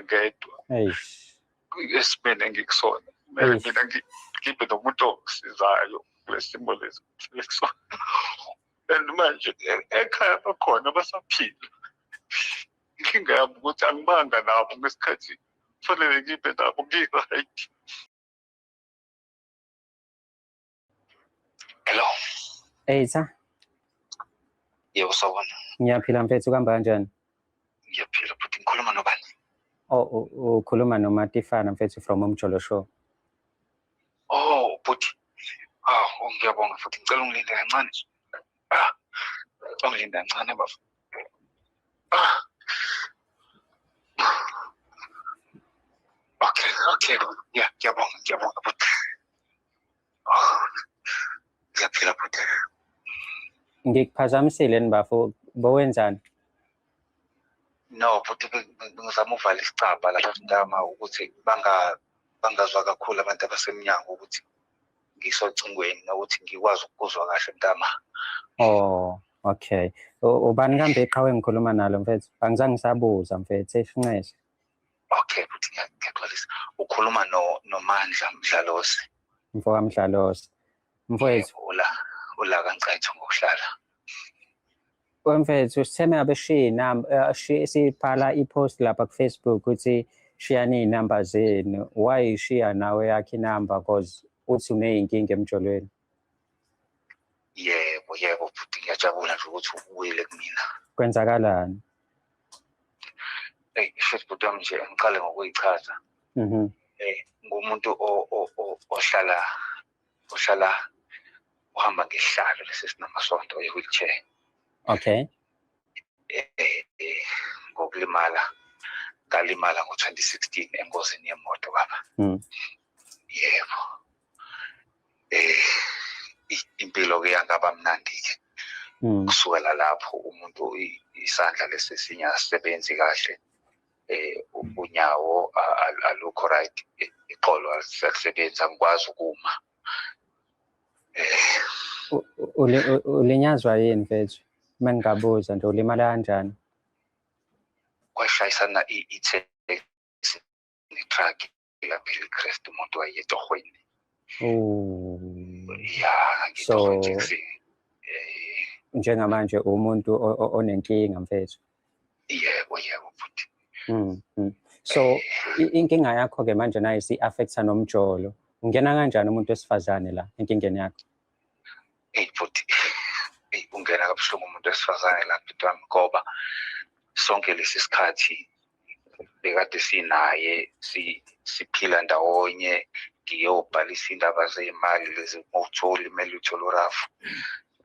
ngizifile ngedwa esimeni engikusona. Kumele mina ngibe nomuntu ongisizayo kule simo lesi kusona. And manje ekhaya bakhona basaphila. Inkinga yami ukuthi angibanga nabo ngesikhathi kufanele ngibe nabo ngi-right. Hello. Sir. Yebo sawona. Ngiyaphila mfethu, kuhamba kanjani? Ngiyaphila futhi ngikhuluma nobani? Ukhuluma noMatifana mfethu from Umjolo Show. Oh, futhi. Ngiyabonga futhi ngicela ungilinde kancane. Ungilinde kancane bafo. Okay. Yeah, ngiyabonga futhi. Ngiyaphila futhi. Ngikuphazamisile nibafo, bowenzani? No, futhi ngizama uvala isicaba lapha ndama ukuthi bangazwa kakhulu abantu abasemnyango ukuthi ngisocingweni nokuthi ngikwazi ukuzwa kahle mntama. Oh, okay. Ubani kambe eqhawe ngikhuluma nalo mfethu? Angizange ngisabuza mfethu, esinqeshe. Okay, futhi ngiyaxolisa. Ukhuluma noMandla Mdlalose. Mfowethu Mdlalose. Mfowethu ula kancetho ngokuhlala. Mfethu sitheme abe shiya inamba siphala ipost lapha ku Facebook ukuthi shiyani inamba zenu. Why shiya nawe yakhe inamba because uthi uneyinkinga emjolweni? Yebo futhi ngiyajabula nje ukuthi uwile kumina. Kwenzakalani? Facebook wami nje ngiqale ngokuyichaza. Ngumuntu ohlala uhamba ngehlalo lesi sinamasondo e-wheelchair. Okay. Ngalimala ngo-2016 engozini yemoto baba. Yebo. Impilo-ke yangaba mnandi-ke. Kusukela lapho umuntu isandla lesi singasebenzi kahle. Unyawo alukho right, iqolo alisebenzi, angikwazi ukuma. Ulinyazwa yini mfethu? Mengabuza nje ulimala kanjani? Kwashayisana i-taxi ne-truck lapha eCrest umuntu wayetohweni. So njengamanje umuntu onenkinga mfethu. Yebo futhi. So inkinga yakho ke manje nayo si-affecta nomjolo. Ungena kanjani umuntu wesifazane la enkingeni yakho? Futhi ungena kabuhlungu umuntu wesifazane la mpintwami ngoba sonke lesi sikhathi bekade sinaye siphila ndawonye, ngiyobhalisa indaba zeyimali lezi ngothola imali utholo rafu.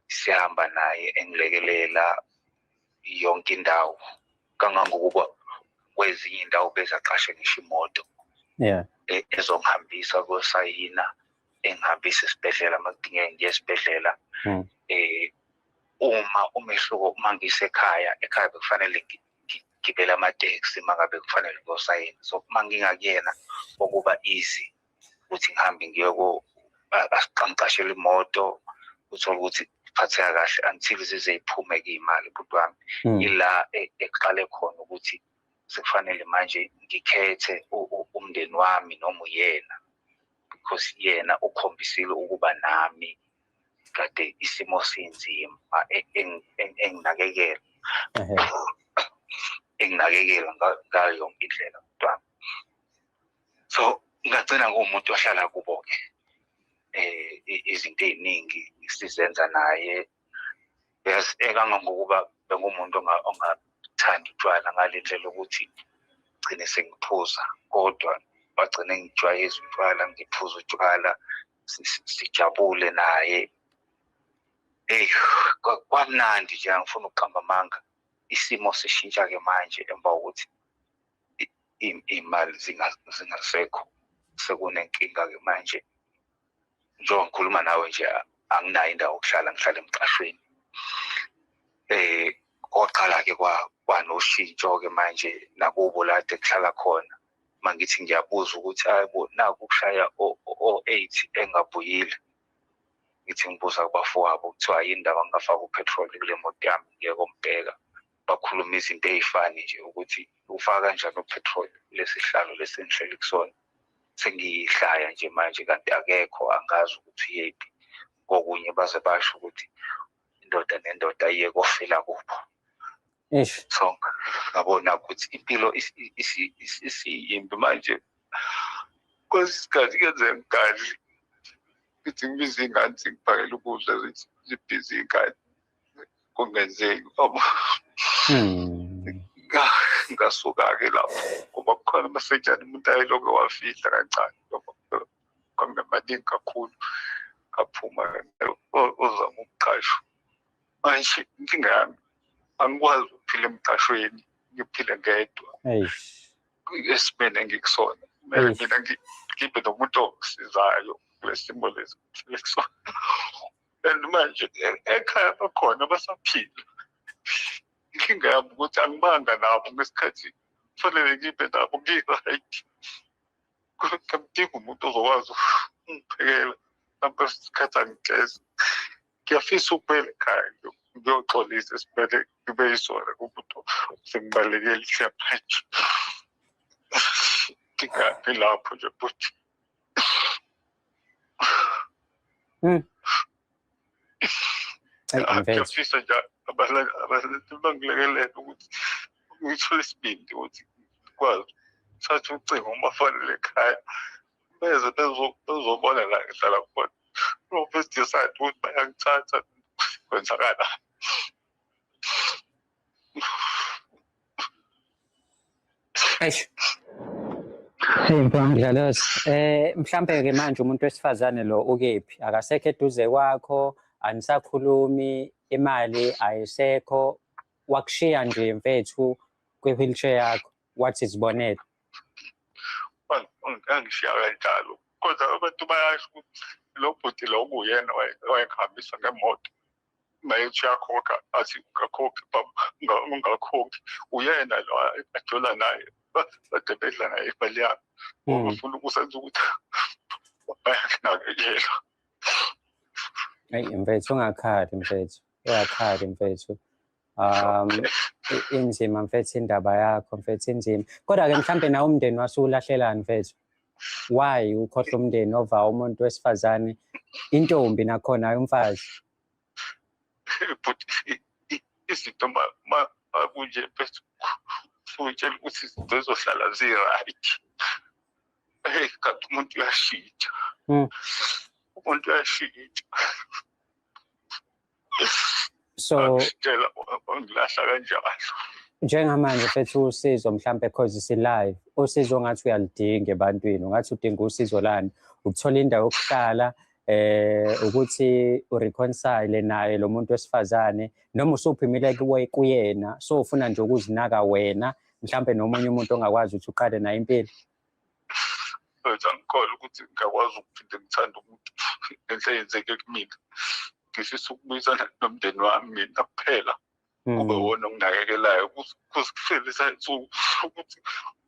Sihamba naye engilekelela yonke indawo kangangokuba kwezinye indawo bezaqashe ngisho imoto ezongihambisa kosayina, engihambisa esibhedlela makudingeka ngiye esibhedlela. Umehluko uma ngisekhaya bekufanele ngigibele amateksi mangabe kufanele ngosayina. So uma ngingakuyena okuba easy ukuthi ngihambe ngiye asiqangqashela imoto uthola ukuthi phatheka kahle until zize iphume imali budwa wami. Ila eqale khona ukuthi sekufanele manje ngikhethe umndeni wami noma uyena, because yena ukhombisile ukuba nami kade isimo sinzima enginakekela ngayo yonke indlela budwa. So ngagcina ngumuntu ohlala kubo-ke izinto ey'ningi sizenza naye. Kangangokuba bengumuntu ongathandi utshwala ngale ndlela ukuthi gcine sengiphuza, kodwa wagcine ngijwayeza utshwala, ngiphuza utshwala, sijabule naye. Kwamnandi nje, angifuna ukuqamba amanga. Isimo sishintsha-ke manje emva kokuthi iy'mali zingasekho, sekunenkinga-ke manje. Njengoba ngikhuluma nawe nje anginayo indawo yokuhlala, ngihlala emqashweni. Koqala-ke kwanoshintsho-ke manje nakubo la kade kuhlala khona. Mangithi ngiyabuza ukuthi hayibo naku ukushaya o-8 engabuyile, ngithi ngibuza kubafowabo kuthiwa yini indaba ngingafaka upetrol kule moto yami, ngiye kombheka bakhuluma izinto ey'fani nje ukuthi ufaka kanjani upetrol lesihlalo lesengihleli kusona. Sengiyihlaya nje manje kanti akekho angazi ukuthi uyephi. Kokunye baze basho ukuthi indoda nendoda iye kofela kupho. So ngabona ukuthi impilo isiyimbi manje. Kwesinye isikhathi kuyenzeka ngigadli ukuthi ngibize ingane ngibhakele ukudla zibhizi iy'ngane kungenzeki. Ngasuka-ke lapho ngoba kukhona amasejane umuntu ayelokhu wafihla kancane kwangamaningi kakhulu ngaphuma ozama ukuqashwa. Manje inkinga yami angikwazi ukuphila emqashweni ngiphile ngedwa esimeni engikusona. Kumele mina ngibe nomuntu ongisizayo kule simo lesi kusona. And manje ekhaya bakhona basaphila. Inkinga yami ukuthi angibanga nabo ngesikhathi kufanele ngibe nabo ngi-right. Ngidinga umuntu ozokwazi ungiphekela lapho isikhathi angigeza. Ngiyafisa ukubuyela ekhaya ngiyoxolisa esimele ngibe yisona kumuntu sengibalekele manje. Ngingaphi lapho nje futhi. Ngiyafisa nje abantu bangilekelele ukuthi ngithole isibindi ukuthi ngikwazi ukuthatha ucingo uma fanele ekhaya beze bezobona la ngihlala khona. First decide ukuthi bayangithatha kwenzakala. Hey Mdlalozi, mhlambe-ke manje umuntu wesifazane lo ukephi? Akasekho eduze kwakho, anisakhulumi, imali ayisekho, wakushiya nje mfethu kwi-wheelchair yakho, wathi zibonele. Angishiya kanjalo, kodwa abantu bayasho ukuthi lo bhuti lo kuyena wayekuhambisa ngemoto. Mayethi uyakhokha athi ungakhokhi ungakhokhi. Uyena lo ajola naye bade bedla naye imali yabo. Ufuna ukusenza ukuthi bayakunakekela. Hayi mfethu ungakhali mfethu, uyakhali mfethu. Inzima mfethu indaba yakho mfethu inzima. Kodwa-ke mhlambe nawe umndeni wasuwulahlelani mfethu? Why ukhohlwa umndeni ova umuntu wesifazane intombi nakhona umfazi? But izinto kunje mfethu futshela ukuthi izinto zizohlala zi-right. Kanti umuntu uyashintsha. Umuntu uyashintsha. So ngilahla kanjalo. Njengamanje mfethu usizo mhlambe because si-live, usizo ongathi uyalidinga ebantwini, ungathi udinga usizo lani, ukuthola indawo yokuhlala, ukuthi ureconcile naye lo muntu wesifazane, noma usuphumile kuyena, so ufuna nje ukuzinaka wena, mhlambe nomunye umuntu ongakwazi ukuthi uqale naye impilo. Angikholwa ukuthi ngiyakwazi ukuphinde ngithande umuntu enhle yenzeke kumina. Ngifisa ukubuyisana nomndeni wami mina kuphela. Kube wona onginakekelayo kusifelisa ukuthi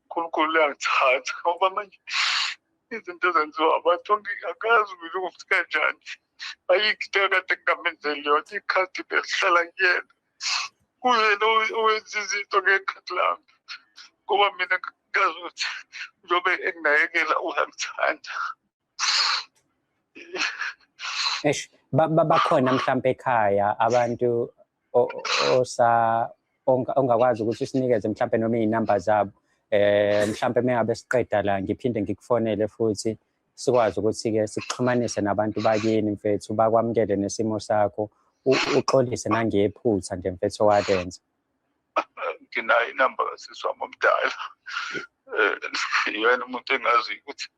uNkulunkulu uyangithatha ngoba manje izinto ezenziwa abantu angikazi ukuthi kanjani. Ayikho into kade ngingamenzeli yona, ikhathi belihlala kuyena. Kuyena owenza izinto ngekhathi lami ngoba mina ngazi ukuthi njobe enginakekela uyangithanda. Bakhona mhlambe ekhaya abantu ongakwazi ukuthi usinikeze mhlambe noma iy'namba zabo, mhlambe mengabe siqeda la ngiphinde ngikufonele futhi sikwazi ukuthi-ke sikuxhumanise nabantu bakini mfethu, bakwamukele nesimo sakho, uxolise nangephutha nje mfethu owalenza. Nginayo inamba kasisi wami omdala. Yena umuntu engazi ukuthi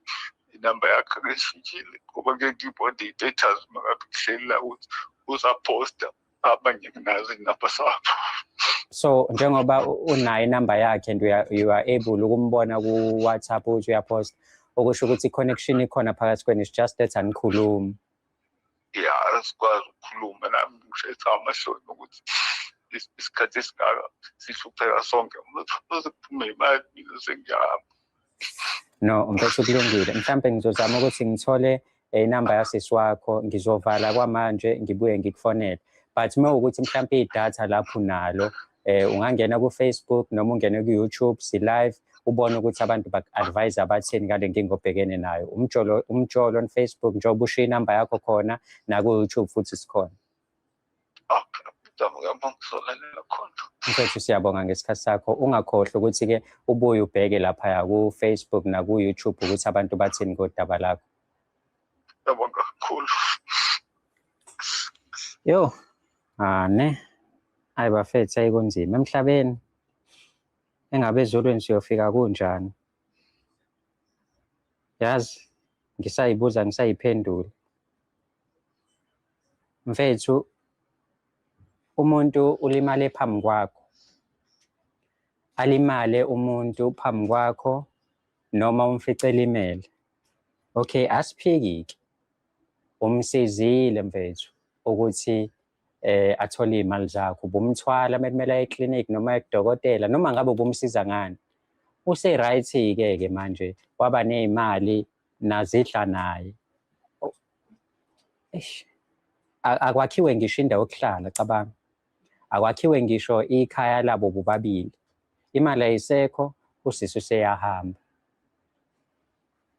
inamba yakhe ngishintshile ngoba ngeke ngibone i-status mangabe kuhleli la ukuthi uzaphosta abanye nginazo inamba zakho. So njengoba unayo inamba yakhe and you are able ukumbona ku-WhatsApp ukuthi uyaposta, okusho ukuthi i-connection ikhona phakathi kwenu, it's just that anikhulumi. Yeah, asikwazi ukukhuluma nami ngishetha amashoni ukuthi isikhathi esingaka sihlupheka sonke. Uze kuphume imali mina sengiyahamba. No, mfethu kulungile. Mhlambe ngizozama ukuthi ngithole inamba yasisi wakho, ngizovala kwamanje ngibuye ngikufonele. But uma ukuthi mhlambe idatha lapho nalo, ungangena ku-Facebook noma ungene ku-YouTube si-live ubone ukuthi abantu baku-advise abathini ngale nkinga obhekene nayo. Umjolo on Facebook njengoba ushiya inamba yakho khona naku-YouTube futhi sikhona. Okay, ngiyabonga ukuzolalela khona. Mfethu siyabonga ngesikhathi sakho. Ungakhohlwa ukuthi-ke ubuye ubheke laphaya ku-Facebook naku-YouTube ukuthi abantu bathini ngodaba lakho. Ngiyabonga kakhulu. Yo, ne. Hayi bafethu ayikunzima emhlabeni. Engabe ezolweni siyofika kunjani? Yazi, ngisayibuza ngisayiphendula. Mfethu, umuntu ulimale phambi kwakho. Alimale umuntu phambi kwakho noma umfice elimele. Okay, asiphiki-ke. Umsizile mfethu ukuthi athole iy'mali zakho. Ubumthwala kumele aye eklinikhi noma ekudokotela noma ngabe ubumsiza ngani. Use-right-ke manje waba ney'mali nazidla naye. Akwakhiwe ngisho indawo yokuhlala cabanga. Akwakhiwe ngisho ikhaya labo bobabili. Imali ayisekho, usisi useyahamba.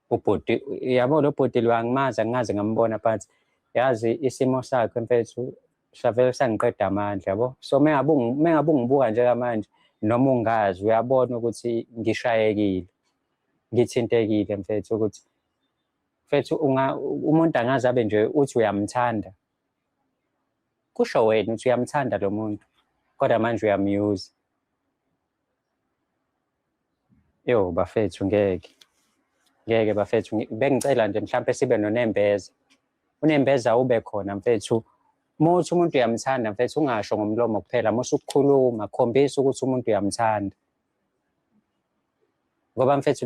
Ubhuti, yabo lo bhuti lo angimazi angaze ngambona but yazi isimo sakhe mfethu savele sangiqeda amandla yabo. So mengabe ungibuka njengamanje noma ungazi uyabona ukuthi ngishayekile. Ngithintekile mfethu ukuthi mfethu umuntu angaze abe nje uthi uyamthanda. Kusho wena uthi uyamthanda lo muntu kodwa manje uyamyuza. Yo bafethu ngeke bafethu bengicela nje mhlawumbe sibe noNembeza. UNembeza ube khona mfethu. Muthi umuntu uyamthanda mfethu ungasho ngomlomo kuphela musu ukukhuluma khombisa ukuthi umuntu uyamthanda. Ngoba mfethu